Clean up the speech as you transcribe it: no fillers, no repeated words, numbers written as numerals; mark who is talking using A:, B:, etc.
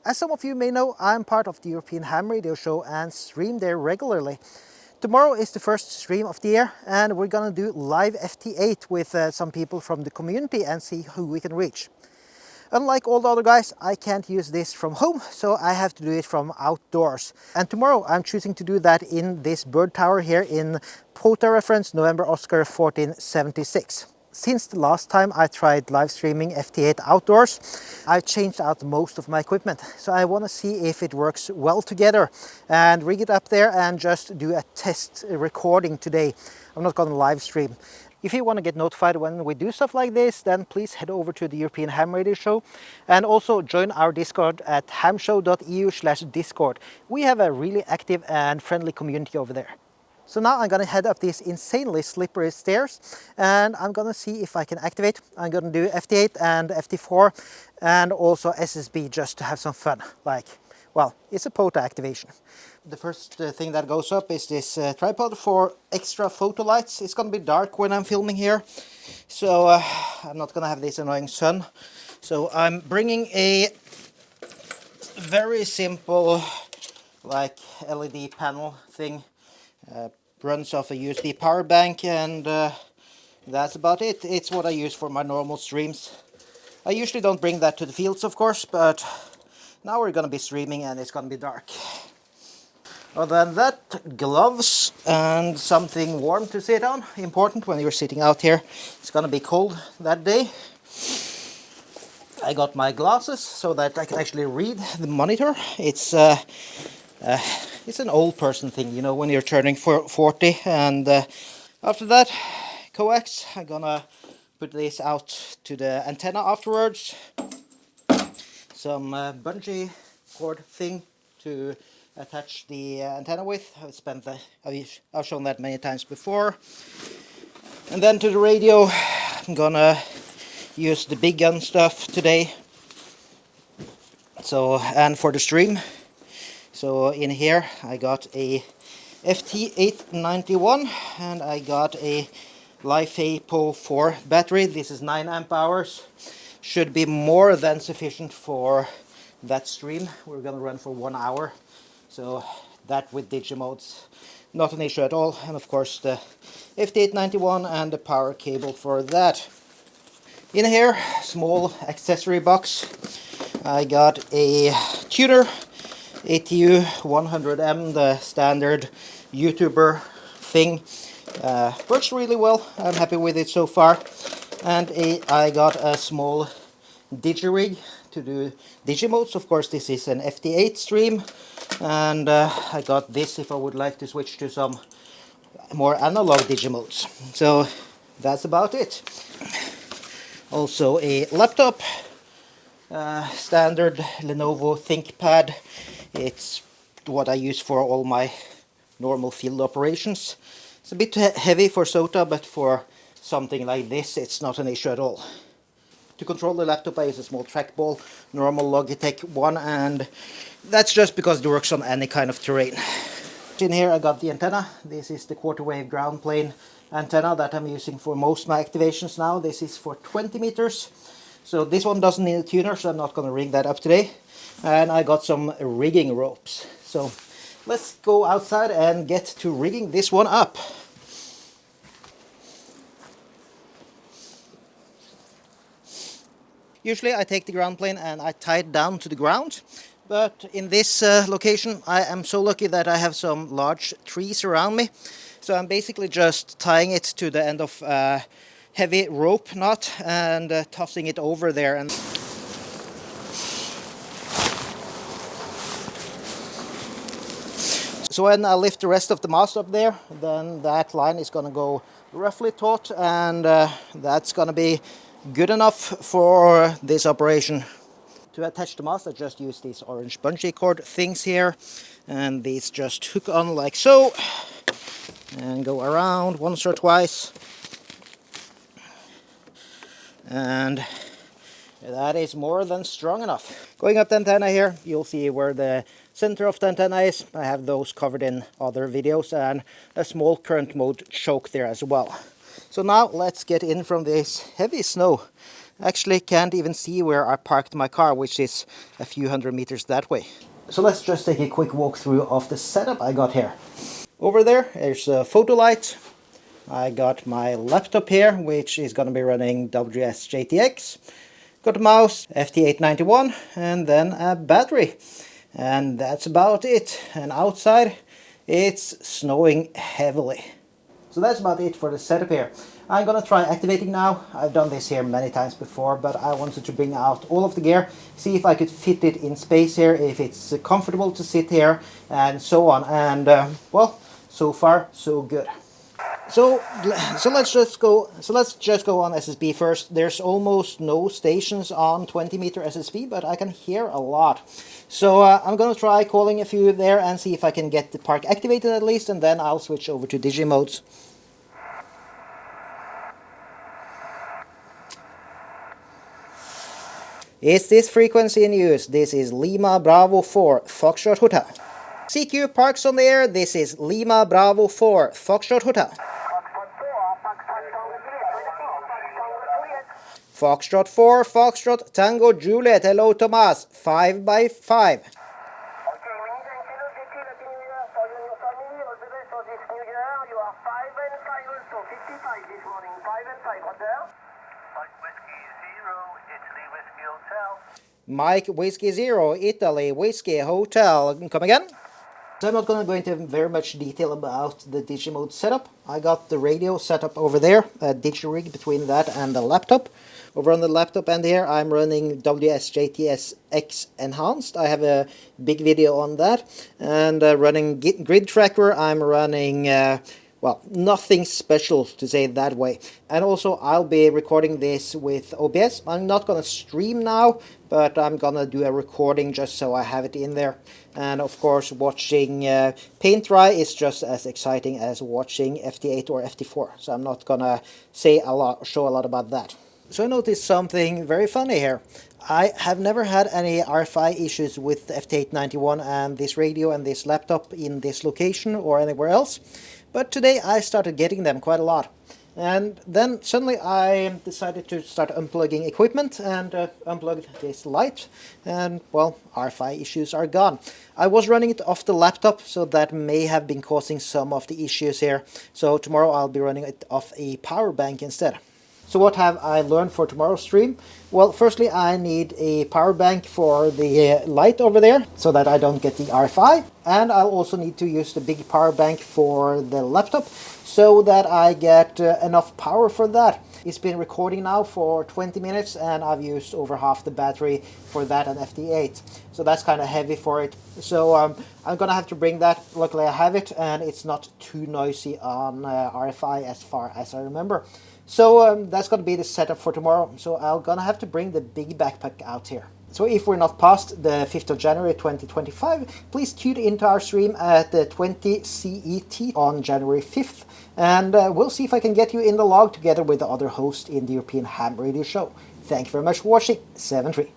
A: As some of you may know, I'm part of the European Ham Radio Show and stream there regularly. Tomorrow is the first stream of the year and we're gonna do live FT8 with some people from the community and see who we can reach. Unlike all the other guys, I can't use this from home, so I have to do it from outdoors. And tomorrow I'm choosing to do that in this bird tower here in POTA reference November Oscar 1476. Since the last time I tried live streaming FT8 outdoors, I've changed out most of my equipment. So I want to see if it works well together and rig it up there and just do a test recording today. I'm not going to live stream. If you want to get notified when we do stuff like this, then please head over to the European Ham Radio Show and also join our Discord at hamshow.eu/discord. We have a really active and friendly community over there. So now I'm going to head up these insanely slippery stairs and I'm going to see if I can activate. I'm going to do FT8 and FT4 and also SSB just to have some fun. Like, well, it's a POTA activation. The first thing that goes up is this tripod for extra photo lights. It's going to be dark when I'm filming here, so I'm not going to have this annoying sun. So I'm bringing a very simple like LED panel thing. Runs off a USB power bank and that's about it. It's what I use for my normal streams. I usually don't bring that to the fields, of course, but now we're gonna be streaming and it's gonna be dark. Other than that, gloves and something warm to sit on. Important when you're sitting out here. It's gonna be cold that day. I got my glasses so that I can actually read the monitor. It's an old person thing, you know, when you're turning 40. And after that, Coax. I'm gonna put this out to the antenna afterwards. Some bungee cord thing to attach the antenna with. I've shown that many times before. And then to the radio, I'm gonna use the big gun stuff today. So, and for the stream. So in here I got a FT891 and I got a Li-Fi Po4 battery. This is 9 amp hours. Should be more than sufficient for that stream. We're gonna run for 1 hour. So that with Digimodes, not an issue at all. And of course the FT891 and the power cable for that. In here, small accessory box. I got a tuner. ATU 100M, the standard YouTuber thing. Works really well. I'm happy with it so far. And I got a small digi-rig to do Digimodes. Of course, this is an FT8 stream. And I got this if I would like to switch to some more analog Digimodes. So that's about it. Also a laptop. Standard Lenovo ThinkPad. It's what I use for all my normal field operations. It's a bit heavy for SOTA, but for something like this, it's not an issue at all. To control the laptop, I use a small trackball, normal Logitech one, and that's just because it works on any kind of terrain. In here I got the antenna. This is the quarter wave ground plane antenna that I'm using for most of my activations now. This is for 20 meters. So this one doesn't need a tuner, so I'm not going to rig that up today. And I got some rigging ropes. So let's go outside and get to rigging this one up. Usually I take the ground plane and I tie it down to the ground. But in this location I am so lucky that I have some large trees around me. So I'm basically just tying it to the end of heavy rope knot and tossing it over there. And so when I lift the rest of the mast up there, then that line is going to go roughly taut, and that's going to be good enough for this operation. To attach the mast, I just use these orange bungee cord things here, and these just hook on like so and go around once or twice. And that is more than strong enough. Going up the antenna here, you'll see where the center of the antenna is. I have those covered in other videos, and a small current mode choke there as well. So now let's get in from this heavy snow Actually can't even see where I parked my car, which is a few hundred meters that way. So let's just take a quick walkthrough of the setup I got here. Over there's a photo light. I got my laptop here, which is going to be running WSJTX. Got a mouse, FT891, and then a battery. And that's about it. And outside, it's snowing heavily. So that's about it for the setup here. I'm gonna try activating now. I've done this here many times before, but I wanted to bring out all of the gear, see if I could fit it in space here, if it's comfortable to sit here, and so on. And well, so far so good. So let's just go on SSB first. There's almost no stations on 20-meter SSB, but I can hear a lot. So I'm gonna try calling a few there and see if I can get the park activated at least, and then I'll switch over to Digimodes. Is this frequency in use? This is Lima Bravo 4, Foxtrot Hotel. CQ Parks on the air, this is Lima Bravo 4, Foxtrot Hotel. Foxtrot 4, Foxtrot Tango Juliet, hello Thomas, 5 by 5. Okay, we need an objective Happy New Year for you and your family, all the best for this new year. You are 5 and 5 also, 55 this morning, 5 and 5, right there? Mike Whiskey 0, Italy Whiskey Hotel. Mike Whiskey 0, Italy Whiskey Hotel. Come again? So I'm not going to go into very much detail about the Digimode setup. I got the radio set up over there, a Digirig between that and the laptop. Over on the laptop end here I'm running WSJTX Enhanced. I have a big video on that. And running Grid Tracker, I'm running well, nothing special to say it that way. And also I'll be recording this with OBS. I'm not gonna stream now, but I'm gonna do a recording just so I have it in there. And of course watching paint dry is just as exciting as watching FT8 or FT4. So I'm not gonna show a lot about that. So I noticed something very funny here. I have never had any RFI issues with FT891 and this radio and this laptop in this location or anywhere else. But today I started getting them quite a lot. And then suddenly I decided to start unplugging equipment and unplugged this light. And well, RFI issues are gone. I was running it off the laptop, so that may have been causing some of the issues here. So tomorrow I'll be running it off a power bank instead. So what have I learned for tomorrow's stream? Well, firstly I need a power bank for the light over there so that I don't get the RFI. And I'll also need to use the big power bank for the laptop so that I get enough power for that. It's been recording now for 20 minutes and I've used over half the battery for that and FT8. So that's kind of heavy for it. So I'm gonna have to bring that. Luckily I have it and it's not too noisy on RFI as far as I remember. So that's going to be the setup for tomorrow. So I'm going to have to bring the big backpack out here. So if we're not past the 5th of January 2025, please tune into our stream at 20 CET on January 5th. And we'll see if I can get you in the log together with the other host in the European Ham Radio Show. Thank you very much for watching. 7-3.